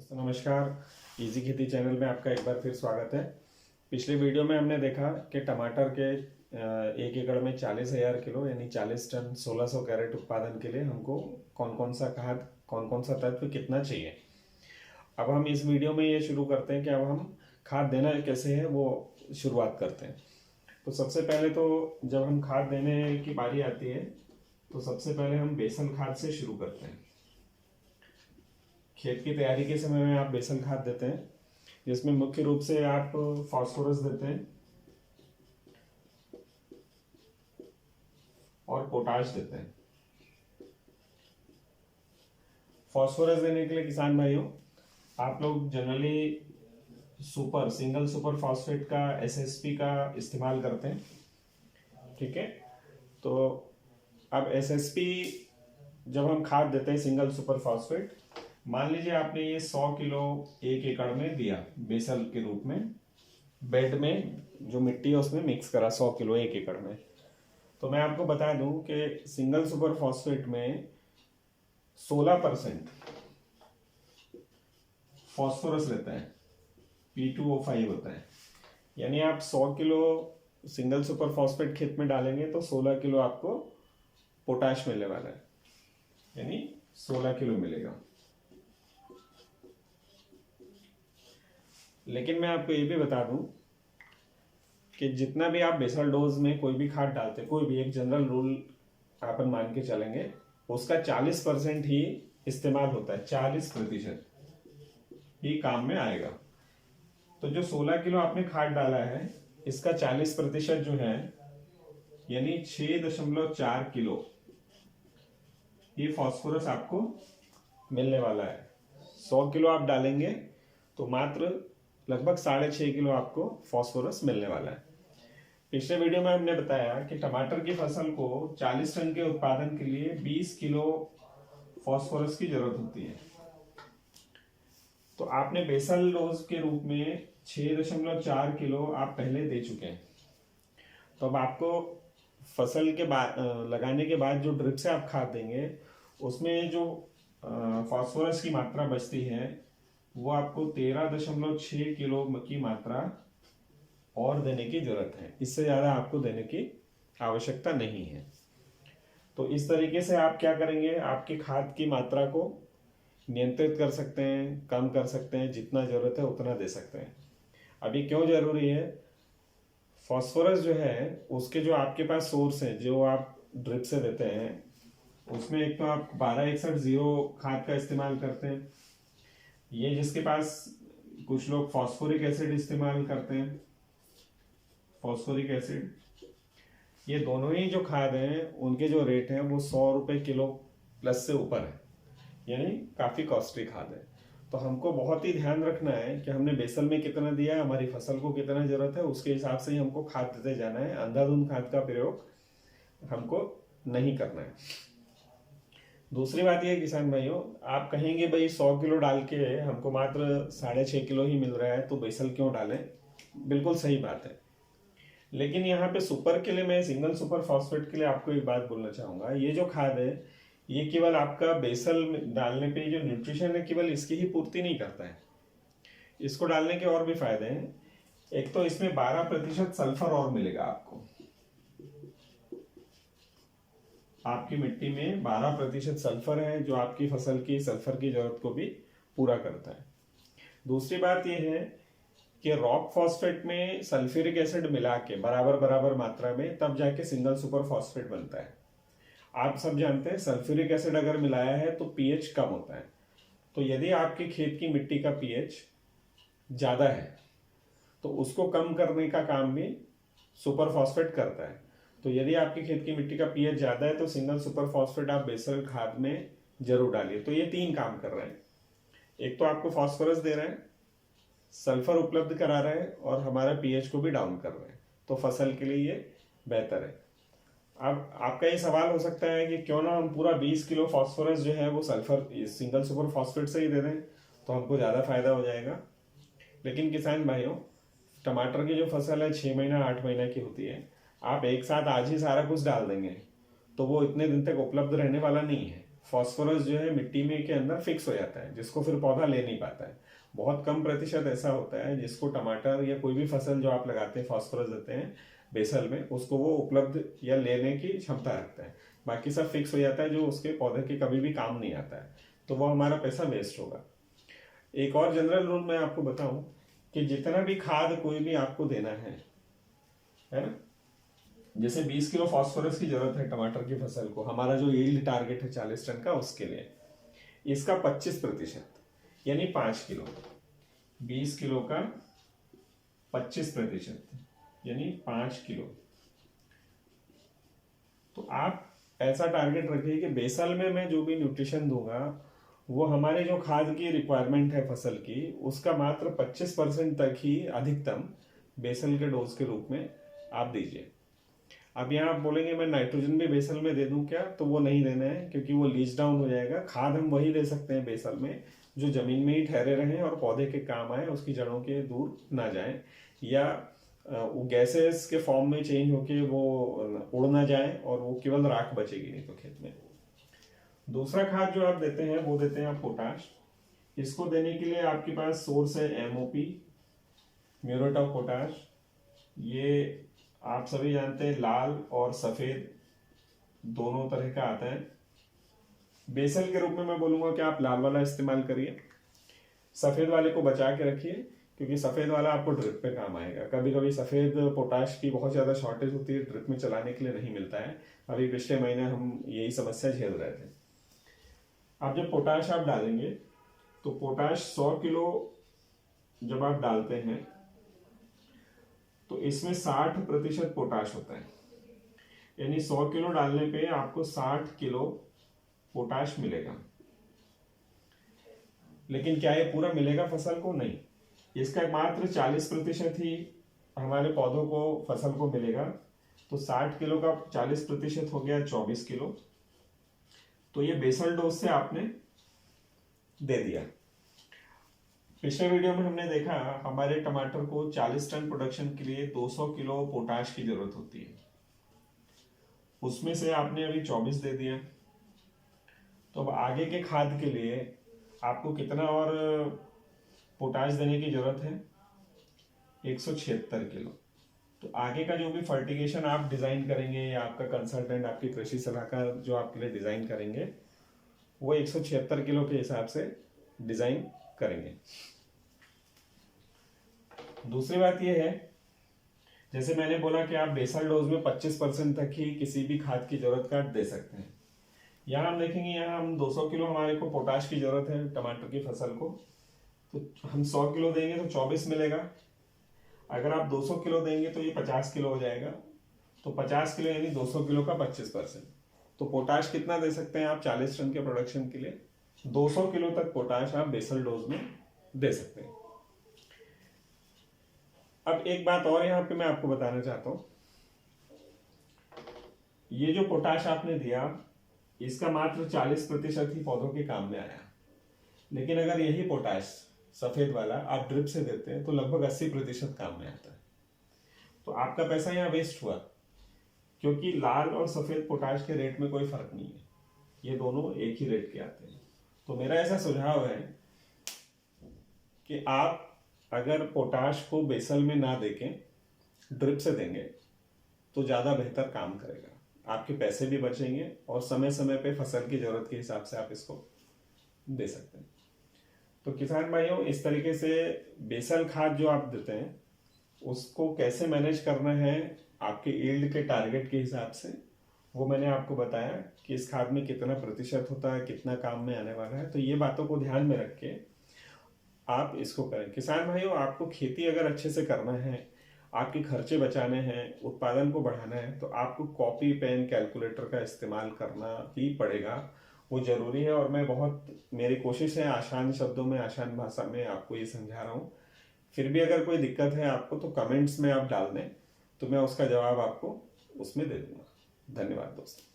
दोस्तों नमस्कार। इजी खेती चैनल में आपका एक बार फिर स्वागत है। पिछले वीडियो में हमने देखा कि टमाटर के 1 एकड़ में 40,000 किलो यानी 40 टन 1600 कैरेट उत्पादन के लिए हमको कौन कौन सा खाद, कौन कौन सा तत्व कितना चाहिए। अब हम इस वीडियो में ये शुरू करते हैं कि अब हम खाद देना कैसे है वो शुरुआत करते हैं। तो सबसे पहले तो जब हम खाद देने की बारी आती है तो सबसे पहले हम बेसल खाद से शुरू करते हैं। खेत की तैयारी के समय में आप बेसल खाद देते हैं, जिसमें मुख्य रूप से आप फास्फोरस देते हैं और पोटाश देते हैं। फास्फोरस देने के लिए किसान भाइयों आप लोग जनरली सिंगल सुपर फॉस्फेट का एसएसपी का इस्तेमाल करते हैं। ठीक है, तो अब एसएसपी जब हम खाद देते हैं सिंगल सुपर फॉस्फेट, मान लीजिए आपने ये 100 किलो 1 एकड़ में दिया बेसल के रूप में, बेड में जो मिट्टी है उसमें मिक्स करा 100 किलो 1 एकड़ में। तो मैं आपको बता दूं कि सिंगल सुपर फॉस्फेट में 16% फॉस्फोरस रहता है, P2O5 होता है। यानी आप 100 किलो सिंगल सुपर फॉस्फेट खेत में डालेंगे तो 16 किलो आपको पोटाश मिलने वाला है, यानी 16 किलो मिलेगा। लेकिन मैं आपको ये भी बता दूं कि जितना भी आप बेसल डोज में कोई भी खाद डालते हैं, कोई भी एक जनरल रूल अपन मान के चलेंगे, उसका 40% ही इस्तेमाल होता है, 40% ही काम में आएगा। तो जो 16 किलो आपने खाद डाला है इसका 40% जो है यानी 6.4 किलो ये फास्फोरस आपको मिलने वाला है। 100 किलो आप डालेंगे तो मात्र लगभग 6.5 किलो आपको फास्फोरस मिलने वाला है। पिछले वीडियो में हमने बताया कि टमाटर की फसल को 40 टन के उत्पादन के लिए 20 किलो फास्फोरस की जरूरत होती है। तो आपने बेसल डोज के रूप में 6.4 किलो आप पहले दे चुके हैं। तो अब आपको फसल के बाद लगाने के बाद जो ड्रिप से आप खाद देंगे उसमें जो फास्फोरस की मात्रा बचती है वो आपको 13.6 किलो की मात्रा और देने की जरूरत है। इससे ज़्यादा आपको देने की आवश्यकता नहीं है। तो इस तरीके से आप क्या करेंगे, आपकी खाद की मात्रा को नियंत्रित कर सकते हैं, कम कर सकते हैं, जितना ज़रूरत है उतना दे सकते हैं। अभी क्यों ज़रूरी है, फास्फोरस जो है उसके जो आपके पास सोर्स है जो आप ड्रिप से देते हैं उसमें एक तो आप 1261-0 खाद का इस्तेमाल करते हैं, ये जिसके पास कुछ लोग फॉस्फोरिक एसिड इस्तेमाल करते हैं, फॉस्फोरिक एसिड, ये दोनों ही जो खाद हैं उनके जो रेट हैं वो 100 रुपये किलो प्लस से ऊपर है, यानी काफ़ी कॉस्टली खाद है। तो हमको बहुत ही ध्यान रखना है कि हमने बेसल में कितना दिया है, हमारी फसल को कितना ज़रूरत है, उसके हिसाब से ही हमको खाद देते जाना है। अंधाधुंध खाद का प्रयोग हमको नहीं करना है। दूसरी बात यह किसान भाइयों, आप कहेंगे भाई 100 किलो डाल के हमको मात्र 6.5 किलो ही मिल रहा है तो बेसल क्यों डालें। बिल्कुल सही बात है, लेकिन यहाँ पे सुपर के लिए, मैं सिंगल सुपर फॉस्फेट के लिए आपको एक बात बोलना चाहूँगा, ये जो खाद है ये केवल आपका बेसल डालने पे जो न्यूट्रिशन है केवल इसकी ही पूर्ति नहीं करता है, इसको डालने के और भी फायदे हैं। एक तो इसमें 12% सल्फर और मिलेगा आपको, आपकी मिट्टी में 12% सल्फर है जो आपकी फसल की सल्फर की जरूरत को भी पूरा करता है। दूसरी बात यह है कि रॉक फॉस्फेट में सल्फ्यूरिक एसिड मिला के बराबर बराबर मात्रा में तब जाके सिंगल सुपर फॉस्फेट बनता है। आप सब जानते हैं सल्फ्यूरिक एसिड अगर मिलाया है तो पीएच कम होता है। तो यदि आपके खेत की मिट्टी का पीएच ज़्यादा है तो उसको कम करने का काम भी सुपर फॉस्फेट करता है। तो यदि आपके खेत की मिट्टी का पीएच ज़्यादा है तो सिंगल सुपर फॉस्फेट आप बेसल खाद में जरूर डालिए। तो ये 3 काम कर रहे हैं, एक तो आपको फास्फोरस दे रहे हैं, सल्फर उपलब्ध करा रहे हैं और हमारा पीएच को भी डाउन कर रहे हैं। तो फसल के लिए ये बेहतर है। अब आपका ये सवाल हो सकता है कि क्यों ना हम पूरा 20 किलो फास्फोरस जो है वो सल्फर सिंगल सुपर फॉस्फेट से ही दे दें तो हमको ज़्यादा फायदा हो जाएगा। लेकिन किसान भाइयों, टमाटर की जो फसल है 6 महीना 8 महीना की होती है, आप एक साथ आज ही सारा कुछ डाल देंगे तो वो इतने दिन तक उपलब्ध रहने वाला नहीं है। फास्फोरस जो है मिट्टी में के अंदर फिक्स हो जाता है, जिसको फिर पौधा ले नहीं पाता है। बहुत कम प्रतिशत ऐसा होता है जिसको टमाटर या कोई भी फसल जो आप लगाते हैं फास्फोरस देते हैं बेसल में, उसको वो उपलब्ध या लेने की क्षमता रखता है। बाकी सब फिक्स हो जाता है जो उसके पौधे के कभी भी काम नहीं आता है, तो वो हमारा पैसा वेस्ट होगा। एक और जनरल रूल मैं आपको बताऊं कि जितना भी खाद कोई भी आपको देना है ना, जैसे 20 किलो फास्फोरस की जरूरत है टमाटर की फसल को, हमारा जो यील्ड टारगेट है 40 टन का, उसके लिए इसका 25% यानी 5 किलो, 20 किलो का 25% यानी 5 किलो। तो आप ऐसा टारगेट रखिए कि बेसल में मैं जो भी न्यूट्रिशन दूंगा वो हमारे जो खाद की रिक्वायरमेंट है फसल की, उसका मात्र 25% तक ही अधिकतम बेसल के डोज के रूप में आप दीजिए। अब यहाँ आप बोलेंगे मैं नाइट्रोजन भी बेसल में दे दूं क्या, तो वो नहीं देना है, क्योंकि वो लीच डाउन हो जाएगा। खाद हम वही दे सकते हैं बेसल में जो जमीन में ही ठहरे रहें और पौधे के काम आए, उसकी जड़ों के दूर ना जाए, या वो गैसेस के फॉर्म में चेंज होके वो उड़ ना जाए और वो केवल राख बचेगी नहीं तो खेत में। दूसरा खाद जो आप देते हैं वो देते हैं आप पोटाश। इसको देने के लिए आपके पास सोर्स है एमओपी, म्यूरेट ऑफ पोटाश। ये आप सभी जानते हैं लाल और सफेद दोनों तरह का आता है। बेसल के रूप में मैं बोलूंगा कि आप लाल वाला इस्तेमाल करिए, सफेद वाले को बचा के रखिए, क्योंकि सफेद वाला आपको ड्रिप पे काम आएगा। कभी कभी सफेद पोटाश की बहुत ज्यादा शॉर्टेज होती है, ड्रिप में चलाने के लिए नहीं मिलता है। अभी पिछले महीने हम यही समस्या झेल रहे थे। अब जब पोटाश आप डालेंगे तो पोटाश 100 किलो जब आप डालते हैं तो इसमें 60% पोटाश होता है, यानी 100 किलो डालने पे आपको 60 किलो पोटाश मिलेगा। लेकिन क्या ये पूरा मिलेगा फसल को? नहीं, इसका मात्र 40% ही हमारे पौधों को फसल को मिलेगा। तो 60 किलो का 40% हो गया 24 किलो। तो ये बेसल डोज से आपने दे दिया। पिछले वीडियो में हमने देखा हमारे टमाटर को 40 टन प्रोडक्शन के लिए 200 किलो पोटाश की जरूरत होती है, उसमें से आपने अभी 24 दे दिया। तो अब आगे के खाद के लिए आपको कितना और पोटाश देने की जरूरत है? 176 किलो। तो आगे का जो भी फर्टिगेशन आप डिजाइन करेंगे या आपका कंसल्टेंट, आपकी कृषि सलाहकार जो आपके लिए डिजाइन करेंगे, वो 176 किलो के हिसाब से डिजाइन करेंगे। दूसरी बात यह है, जैसे मैंने बोला कि आप बेसल डोज में 25% तक ही किसी भी खाद की जरूरत का दे सकते हैं। यहाँ हम देखेंगे, यहाँ हम 200 किलो हमारे को पोटाश की जरूरत है टमाटर की फसल को, तो हम 100 किलो देंगे तो 24 मिलेगा। अगर आप 200 किलो देंगे तो ये 50 किलो हो जाएगा। तो 50 किलो यानी 200 किलो का 25%। तो पोटाश कितना दे सकते हैं आप 40 टन के प्रोडक्शन के लिए? 200 किलो तक पोटाश आप बेसल डोज में दे सकते हैं। अब एक बात और यहाँ पे मैं आपको बताना चाहता हूं, ये जो पोटाश आपने दिया इसका मात्र 40% ही पौधों के काम में आया। लेकिन अगर यही पोटाश सफेद वाला आप ड्रिप से देते हैं तो लगभग 80% काम में आता है। तो आपका पैसा यहाँ वेस्ट हुआ, क्योंकि लाल और सफेद पोटाश के रेट में कोई फर्क नहीं है, ये दोनों एक ही रेट के आते हैं। तो मेरा ऐसा सुझाव है कि आप अगर पोटाश को बेसल में ना देके ड्रिप से देंगे तो ज़्यादा बेहतर काम करेगा, आपके पैसे भी बचेंगे और समय समय पे फसल की ज़रूरत के हिसाब से आप इसको दे सकते हैं। तो किसान भाइयों, इस तरीके से बेसल खाद जो आप देते हैं उसको कैसे मैनेज करना है आपके यील्ड के टारगेट के हिसाब से, वो मैंने आपको बताया कि इस खाद में कितना प्रतिशत होता है, कितना काम में आने वाला है। तो ये बातों को ध्यान में रख के आप इसको करें। किसान भाइयों, आपको खेती अगर अच्छे से करना है, आपके खर्चे बचाने हैं, उत्पादन को बढ़ाना है, तो आपको कॉपी पेन कैलकुलेटर का इस्तेमाल करना ही पड़ेगा, वो जरूरी है। और मैं मेरी कोशिश है आसान शब्दों में, आसान भाषा में आपको ये समझा रहा हूँ। फिर भी अगर कोई दिक्कत है आपको तो कमेंट्स में आप डाल दें, तो मैं उसका जवाब आपको उसमें दे दूंगा। धन्यवाद दोस्तों।